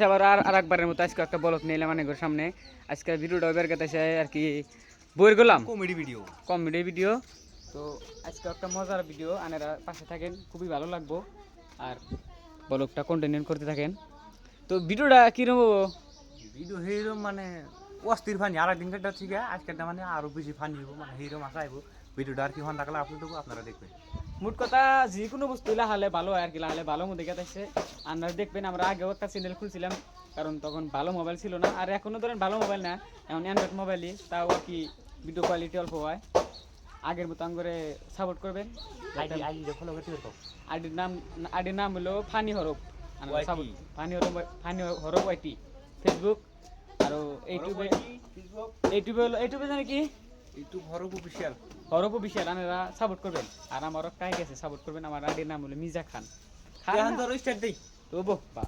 আবার আরেকবারের মতো আজকে একটা ব্লগ নিলাম মানে ঘর সামনে। আজকে ভিডিওটা বের করতেছে আর কি বইয়ের গোলাম কমেডি ভিডিও। তো আজকে একটা মজার ভিডিও, আনারা পাশে থাকেন, খুবই ভালো লাগবো আর ব্লগটা কন্টিনিউ করতে থাকেন। তো ভিডিওটা কিরকম ভিডিও সেইরকম মানে অস্থির ফানি আর একদিন কাটা ঠিক আছে, আজকেরটা মানে আরো বেশি ফানি হবো, মানে সেইরকম আশা আইব। ভিডিওটা আর কি ঘন্টা কালে আপলোড হবো, আপনারা দেখবেন। মোট কথা যে কোনো বস্তু লাহালে ভালো হয় আর কি, লাহালে ভালো মধ্যে গেছে। আপনারা দেখবেন আমরা আগেও একটা চ্যানেল খুলছিলাম, কারণ তখন ভালো মোবাইল ছিল না, আর এখনও ধরেন ভালো মোবাইল না, এখন অ্যান্ড্রয়েড মোবাইলই, তাও আর কি ভিডিও কোয়ালিটি অল্প হয়। আগের মতো করে সাপোর্ট করবেন। ফলো করতে পারবো। আইডির নাম হলো ফানি হরফ। ফানি হরফ ওয়াইটি ফেসবুক, আর ইউটিউবে জানে কি ইউটিউব হরব অফিসিয়াল। হরফ অফিসিয়াল, আপনারা সাপোর্ট করবেন। আর আমারও কাই গেছে সাপোর্ট করবেন। আমার আইডির নাম হলো মিজা খান। এখন তো স্টার্ট দেই তো বা